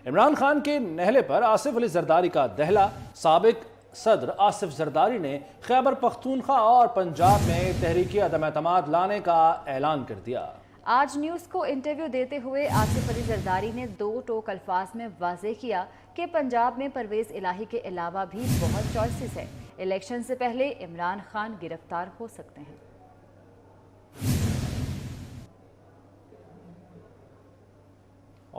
عمران خان کے نہلے پر آصف علی زرداری کا دہلا۔ سابق صدر آصف زرداری نے خیبر پختونخوا اور پنجاب میں تحریکی عدم اعتماد لانے کا اعلان کر دیا۔ آج نیوز کو انٹرویو دیتے ہوئے آصف علی زرداری نے دو ٹوک الفاظ میں واضح کیا کہ پنجاب میں پرویز الہی کے علاوہ بھی بہت چوائسز ہیں۔ الیکشن سے پہلے عمران خان گرفتار ہو سکتے ہیں۔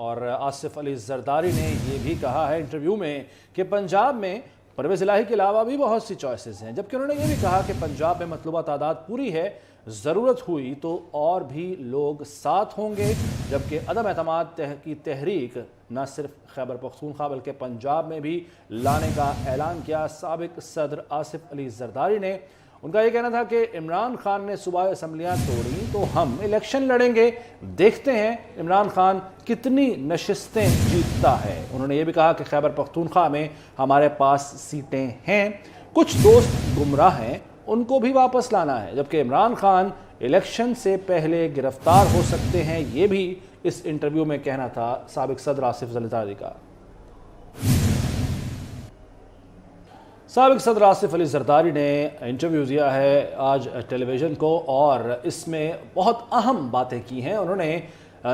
اور آصف علی زرداری نے یہ بھی کہا ہے انٹرویو میں کہ پنجاب میں پرویز الہی کے علاوہ بھی بہت سی چوائسز ہیں، جبکہ انہوں نے یہ بھی کہا کہ پنجاب میں مطلوبہ تعداد پوری ہے، ضرورت ہوئی تو اور بھی لوگ ساتھ ہوں گے۔ جبکہ عدم اعتماد کی تحریک نہ صرف خیبر پختونخوا بلکہ پنجاب میں بھی لانے کا اعلان کیا۔ سابق صدر آصف علی زرداری نے ان کا یہ کہنا تھا کہ عمران خان نے صوبائی اسمبلیاں توڑیں تو ہم الیکشن لڑیں گے، دیکھتے ہیں عمران خان کتنی نشستیں جیتتا ہے۔ انہوں نے یہ بھی کہا کہ خیبر پختونخوا میں ہمارے پاس سیٹیں ہیں، کچھ دوست گمراہ ہیں، ان کو بھی واپس لانا ہے، جبکہ عمران خان الیکشن سے پہلے گرفتار ہو سکتے ہیں۔ یہ بھی اس انٹرویو میں کہنا تھا سابق صدر آصف زرداری کا۔ سابق صدر آصف علی زرداری نے انٹرویو دیا ہے آج ٹیلی ویژن کو، اور اس میں بہت اہم باتیں کی ہیں۔ انہوں نے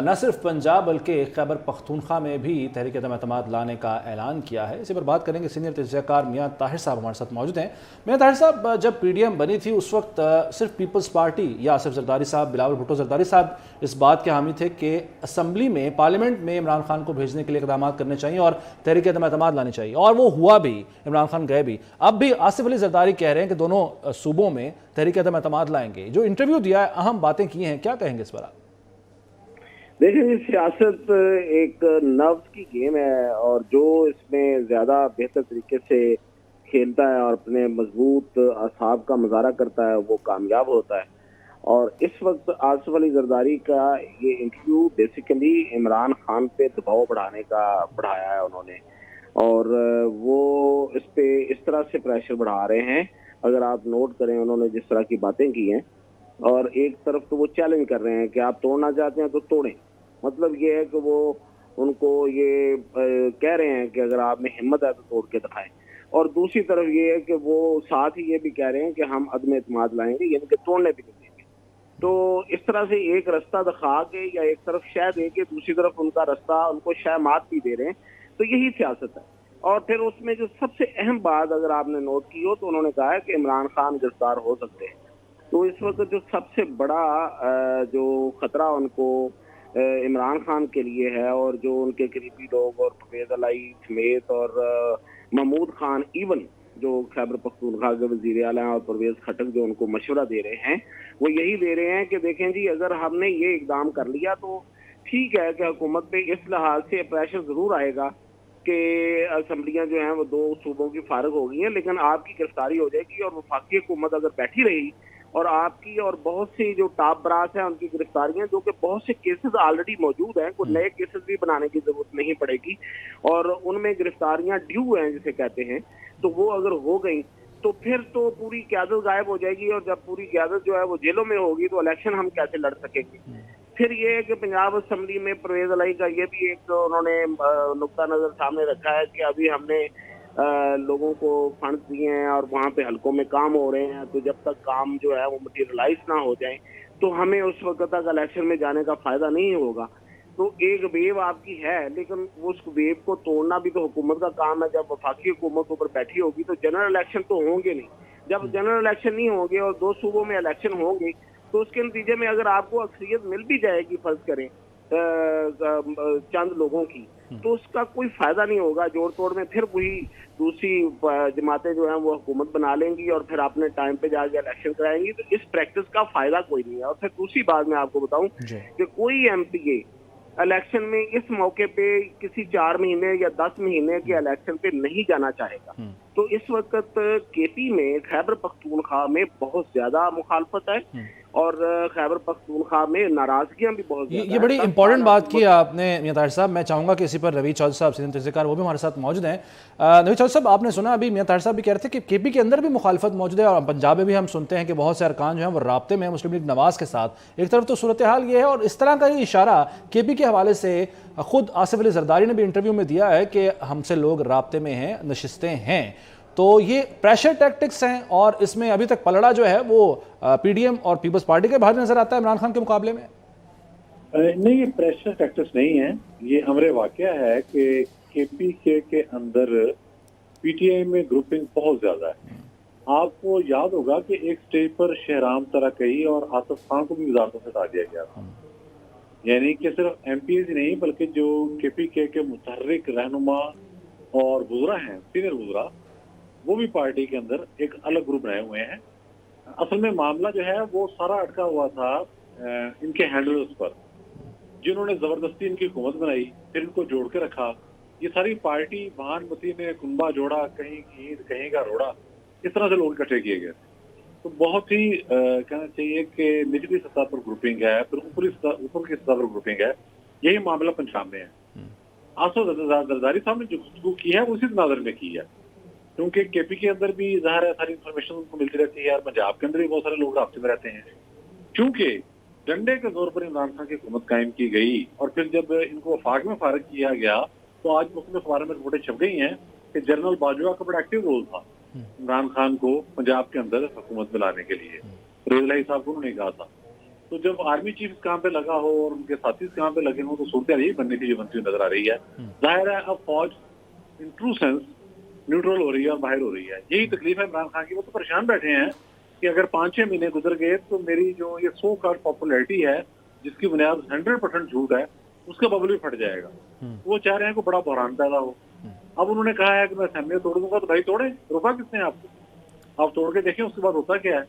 نہ صرف پنجاب بلکہ خیبر پختونخوا میں بھی تحریک عدم اعتماد لانے کا اعلان کیا ہے۔ اسی پر بات کریں گے، سینئر تجزیہ کار میاں طاہر صاحب ہمارے ساتھ موجود ہیں۔ میاں طاہر صاحب، جب پی ڈی ایم بنی تھی اس وقت صرف پیپلز پارٹی یا آصف زرداری صاحب، بلاول بھٹو زرداری صاحب اس بات کے حامی تھے کہ اسمبلی میں، پارلیمنٹ میں عمران خان کو بھیجنے کے لیے اقدامات کرنے چاہیے اور تحریک عدم اعتماد لانی چاہیے، اور وہ ہوا بھی، عمران خان گئے بھی۔ اب بھی آصف علی زرداری کہہ رہے ہیں کہ دونوں صوبوں میں تحریک عدم اعتماد لائیں گے۔ جو انٹرویو دیا ہے، اہم باتیں کی ہیں، کیا کہیں گے اس پر آپ؟ دیکھیں جی، سیاست ایک نفس کی گیم ہے، اور جو اس میں زیادہ بہتر طریقے سے کھیلتا ہے اور اپنے مضبوط اعصاب کا مظاہرہ کرتا ہے وہ کامیاب ہوتا ہے۔ اور اس وقت آصف علی زرداری کا یہ انٹرویو بیسیکلی عمران خان پہ دباؤ بڑھایا ہے انہوں نے، اور وہ اس پہ اس طرح سے پریشر بڑھا رہے ہیں۔ اگر آپ نوٹ کریں انہوں نے جس طرح کی باتیں کی ہیں، اور ایک طرف تو وہ چیلنج کر رہے ہیں کہ آپ توڑنا چاہتے ہیں تو توڑیں، مطلب یہ ہے کہ وہ ان کو یہ کہہ رہے ہیں کہ اگر آپ میں ہمت ہے تو توڑ کے دکھائیں، اور دوسری طرف یہ ہے کہ وہ ساتھ ہی یہ بھی کہہ رہے ہیں کہ ہم عدم اعتماد لائیں گے، یعنی کہ توڑنے بھی نہیں دیں گے۔ تو اس طرح سے ایک رستہ دکھا کے یا ایک طرف شے دے کے دوسری طرف ان کا رستہ ان کو شے مات بھی دے رہے ہیں، تو یہی سیاست ہے۔ اور پھر اس میں جو سب سے اہم بات اگر آپ نے نوٹ کی ہو تو انہوں نے کہا ہے کہ عمران خان گرفتار ہو سکتے ہیں۔ تو اس وقت جو سب سے بڑا جو خطرہ ان کو عمران خان کے لیے ہے، اور جو ان کے قریبی لوگ اور پرویز الہی سمیت اور محمود خان ایون جو خیبر پختونخوا کے وزیر اعلیٰ ہیں، اور پرویز خٹک جو ان کو مشورہ دے رہے ہیں، وہ یہی دے رہے ہیں کہ دیکھیں جی، اگر ہم نے یہ اقدام کر لیا تو ٹھیک ہے کہ حکومت پہ اس لحاظ سے پریشر ضرور آئے گا کہ اسمبلیاں جو ہیں وہ دو صوبوں کی فارغ ہو گئی ہیں، لیکن آپ کی گرفتاری ہو جائے گی، اور وفاقی حکومت اگر بیٹھی رہی اور آپ کی اور بہت سی جو ٹاپ براس ہیں ان کی گرفتاریاں، جو کہ بہت سے کیسز آلریڈی موجود ہیں، کوئی نئے کیسز بھی بنانے کی ضرورت نہیں پڑے گی، اور ان میں گرفتاریاں ڈیو ہیں جسے کہتے ہیں، تو وہ اگر ہو گئیں تو پھر تو پوری قیادت غائب ہو جائے گی، اور جب پوری قیادت جو ہے وہ جیلوں میں ہوگی تو الیکشن ہم کیسے لڑ سکیں گے؟ پھر یہ ہے کہ پنجاب اسمبلی میں پرویز الہی کا یہ بھی ایک انہوں نے نقطہ نظر سامنے رکھا ہے کہ ابھی ہم نے لوگوں کو فنڈ دیے ہیں اور وہاں پہ حلقوں میں کام ہو رہے ہیں، تو جب تک کام جو ہے وہ مٹیریلائز نہ ہو جائیں تو ہمیں اس وقت تک الیکشن میں جانے کا فائدہ نہیں ہوگا۔ تو ایک ویو آپ کی ہے، لیکن اس ویو کو توڑنا بھی تو حکومت کا کام ہے۔ جب وفاقی حکومت اوپر بیٹھی ہوگی تو جنرل الیکشن تو ہوں گے نہیں، جب جنرل الیکشن نہیں ہوں گے اور دو صوبوں میں الیکشن ہوں گے تو اس کے نتیجے میں اگر آپ کو اکثریت مل بھی جائے گی، فرض کریں چند لوگوں کی، تو اس کا کوئی فائدہ نہیں ہوگا۔ جوڑ توڑ میں پھر وہی دوسری جماعتیں جو ہیں وہ حکومت بنا لیں گی اور پھر اپنے ٹائم پہ جا کے الیکشن کرائیں گی، تو اس پریکٹس کا فائدہ کوئی نہیں ہے۔ اور پھر دوسری بات میں آپ کو بتاؤں کہ کوئی ایم پی اے الیکشن میں اس موقع پہ کسی 4 مہینے یا 10 مہینے کے الیکشن پہ نہیں جانا چاہے گا۔ تو اس وقت کے پی میں، خیبر پختونخوا میں بہت زیادہ مخالفت ہے، اور خیبر پختونخوا میں ناراضگیاں بھی بہت زیادہ یہ بڑی امپورٹنٹ بات کی آپ نے میاں طاہر صاحب. میں چاہوں گا کہ اسی پر روی چودھری صاحب سینئر تجزیہ کار وہ بھی ہمارے ساتھ موجود ہیں. روی چودھری صاحب آپ نے سنا ابھی میاں طاہر صاحب بھی کہہ رہے تھے کہ کے پی کے اندر بھی مخالفت موجود ہے اور پنجاب میں بھی ہم سنتے ہیں کہ بہت سے ارکان جو ہیں وہ رابطے میں ہیں مسلم لیگ نواز کے ساتھ. ایک طرف تو صورتحال یہ ہے اور اس طرح کا یہ اشارہ کے پی کے حوالے سے خود آصف علی زرداری نے بھی انٹرویو میں دیا ہے کہ ہم سے لوگ رابطے میں ہیں, نشستیں ہیں. تو یہ پریشر ٹیکٹکس ہیں اور اس میں ابھی تک پلڑا جو ہے وہ پی ڈی ایم اور پیپلز پارٹی کے باہر نظر آتا ہے عمران خان کے مقابلے میں. نہیں, یہ پریشر ٹیکٹکس نہیں ہے, یہ امر واقعہ ہے کہ کے پی کے اندر پی ٹی آئی میں گروپنگ بہت زیادہ ہے. آپ کو یاد ہوگا کہ ایک سٹیج پر شہرام ترکئی اور آصف خان کو بھی وزارتوں سے ہٹا دیا گیا تھا. یعنی کہ صرف ایم پی ایز ہی نہیں بلکہ جو کے پی کے متحرک رہنما اور وزراء ہیں, سینئر وزراء, وہ بھی پارٹی کے اندر ایک الگ گروپ رہے ہوئے ہیں. اصل میں معاملہ جو ہے وہ سارا اٹکا ہوا تھا ان کے ہینڈلرز پر, جنہوں نے زبردستی ان کی حکومت بنائی, پھر ان کو جوڑ کے رکھا. یہ ساری پارٹی بہان متی نے کنبا جوڑا, کہیں کھیر کہیں کا روڑا, اس طرح سے لوگ اکٹھے کیے گئے. تو بہت ہی کہنا چاہیے کہ نچلی سطح پر گروپنگ ہے, پھر اوپر کی سطح پر گروپنگ ہے. یہی معاملہ پنجاب میں ہے. آصف زرداری صاحب نے جو گفتگو کی ہے وہ اسی تناظر میں کی ہے, کیونکہ کے پی کے اندر بھی ظاہر ہے ساری انفارمیشن ان کو ملتی رہتی ہے اور پنجاب کے اندر بھی بہت سارے لوگ رابطے میں رہتے ہیں. کیونکہ ڈنڈے کے زور پر عمران خان کی حکومت قائم کی گئی اور پھر جب ان کو وفاق میں فارغ کیا گیا تو آج مختلف اخباروں میں رپورٹیں چھپ گئی ہیں کہ جنرل باجوہ کا بڑا ایکٹیو رول تھا عمران خان کو پنجاب کے اندر حکومت میں لانے کے لیے. ریز الہی صاحب کو انہوں نے کہا تھا. تو جب آرمی چیف اس کام پہ لگا ہو اور ان کے ساتھی اس کام پہ لگے ہوں تو صورتحال یہی بننے کی جو بنتی ہوئی نظر آ رہی ہے. ظاہر ہے اب فوج ان ٹرو سینس نیوٹرل ہو رہی ہے اور باہر ہو رہی ہے. یہی تکلیف ہے عمران خان کی. وہ تو پریشان بیٹھے ہیں کہ اگر 5-6 مہینے گزر گئے تو میری جو یہ سو کارڈ پاپولیرٹی ہے جس کی بنیاد 100% جھوٹ ہے اس کا ببل بھی پھٹ جائے گا. وہ چاہ رہے ہیں کہ بڑا بحران پیدا ہو. اب انہوں نے کہا ہے کہ میں اسمبلی توڑ دوں گا, تو بھائی توڑیں, روکا کس نے آپ کو؟ آپ توڑ کے دیکھیں اس کے بعد ہوتا کیا ہے.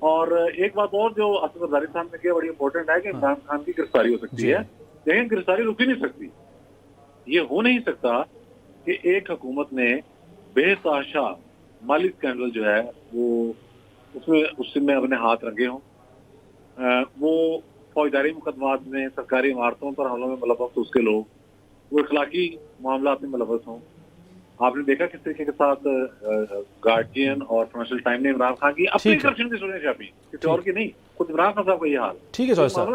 اور ایک بات اور جو آصف زرداری صاحب نے کہا بڑی امپورٹنٹ ہے کہ عمران خان کی گرفتاری ہو سکتی ہے. لیکن گرفتاری رک ہی نہیں سکتی. یہ ہو نہیں سکتا کہ ایک حکومت نے بے تحاشا مالی اسکینڈل جو ہے وہ اس میں اپنے ہاتھ رنگے ہوں, وہ فوجداری مقدمات میں, سرکاری عمارتوں پر حملوں میں ملوث اس کے لوگ, وہ اخلاقی معاملات میں ملوث ہوں. آپ نے دیکھا کس طریقے کے ساتھ گارڈین اور فائنینشیل ٹائم نے عمران خان کی اپنی کرپشن کی سنیں چھاپی, کسی اور کی نہیں, خود عمران خان صاحب کا یہ حال. ٹھیک ہے چودھری صاحب,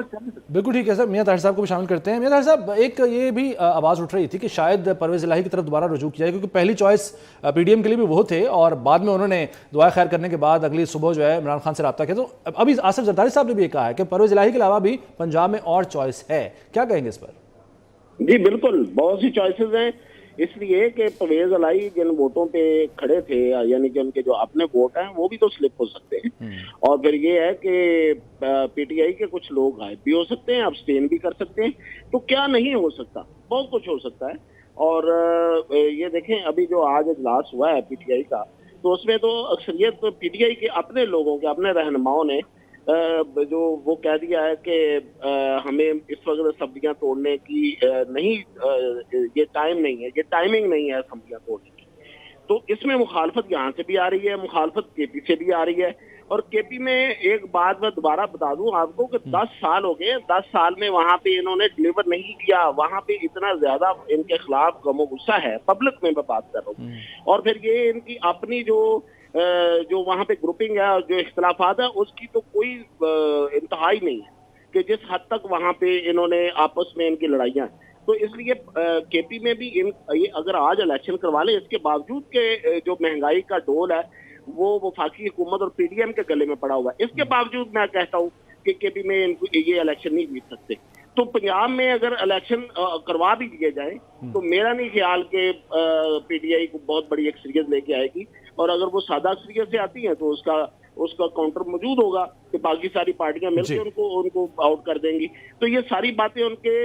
بالکل ٹھیک ہے سر. میاں طاہر صاحب کو بھی شامل کرتے ہیں. میاں طاہر صاحب, ایک یہ بھی آواز اٹھ رہی تھی کہ شاید پرویز الہی کی طرف دوبارہ رجوع کیا جائے, کیونکہ پہلی چوائس پی ڈی ایم کے لیے بھی وہ تھے اور بعد میں انہوں نے دعائیں خیر کرنے کے بعد اگلی صبح جو ہے عمران خان سے رابطہ کیا. تو ابھی آصف زرداری صاحب نے بھی یہ کہا ہے کہ پرویز الہی کے علاوہ بھی پنجاب میں اور چوائس ہے. کیا کہیں گے اس پر؟ جی بالکل, بہت سی چوائسز ہیں. اس لیے کہ پرویز الہی جن ووٹوں پہ کھڑے تھے, یعنی کہ ان کے جو اپنے ووٹ ہیں وہ بھی تو سلپ ہو سکتے ہیں. اور پھر یہ ہے کہ پی ٹی آئی کے کچھ لوگ غائب بھی ہو سکتے ہیں, ابسٹین بھی کر سکتے ہیں. تو کیا نہیں ہو سکتا, بہت کچھ ہو سکتا ہے. اور یہ دیکھیں ابھی جو آج اجلاس ہوا ہے پی ٹی آئی کا, تو اس میں تو اکثریت پی ٹی آئی کے اپنے لوگوں کے, اپنے رہنماؤں نے جو وہ کہہ دیا ہے کہ ہمیں اس وقت اسمبلیاں توڑنے کی نہیں, یہ ٹائم نہیں ہے, یہ ٹائمنگ نہیں ہے اسمبلیاں توڑنے کی. تو اس میں مخالفت یہاں سے بھی آ رہی ہے, مخالفت کے پی سے بھی آ رہی ہے. اور کے پی میں ایک بات میں دوبارہ بتا دوں آپ کو کہ 10 سال ہو گئے, 10 سال میں وہاں پہ انہوں نے ڈلیور نہیں کیا. وہاں پہ اتنا زیادہ ان کے خلاف غم و غصہ ہے, پبلک میں بات کر رہا ہوں. اور پھر یہ ان کی اپنی جو وہاں پہ گروپنگ ہے, جو اختلافات ہیں, اس کی تو کوئی انتہا ہی نہیں ہے کہ جس حد تک وہاں پہ انہوں نے آپس میں ان کی لڑائیاں. تو اس لیے کے پی میں بھی اگر آج الیکشن کروا لیں, اس کے باوجود کہ جو مہنگائی کا ڈول ہے وہ وفاقی حکومت اور پی ڈی ایم کے گلے میں پڑا ہوا ہے, اس کے باوجود میں کہتا ہوں کہ کے پی میں یہ الیکشن نہیں جیت سکتے. تو پنجاب میں اگر الیکشن کروا بھی دیے جائیں تو میرا نہیں خیال کہ پی ٹی آئی کو بہت بڑی اکثریت لے کے آئے گی. اور اگر وہ سادہ اکثریت سے آتی ہیں تو اس کا کاؤنٹر موجود ہوگا کہ باقی ساری پارٹیاں مل کے ان کو آؤٹ کر دیں گی. تو یہ ساری باتیں ان کے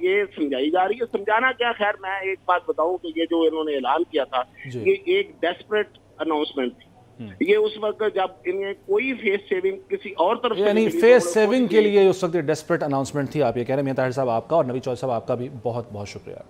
یہ سمجھائی جا رہی ہے. سمجھانا کیا, خیر میں ایک بات بتاؤں کہ یہ جو انہوں نے اعلان کیا تھا یہ ایک ڈیسپریٹ اناؤنسمنٹ تھی. یہ اس وقت جب انہیں کوئی فیس سیونگ کسی اور طرف یعنی فیس سیونگ کے لیے اس وقت ڈیسپریٹ اناؤنسمنٹ تھی. آپ یہ کہہ رہے ہیں. میاں طاہر صاحب آپ کا اور نوی چودھری صاحب آپ کا بھی بہت بہت شکریہ.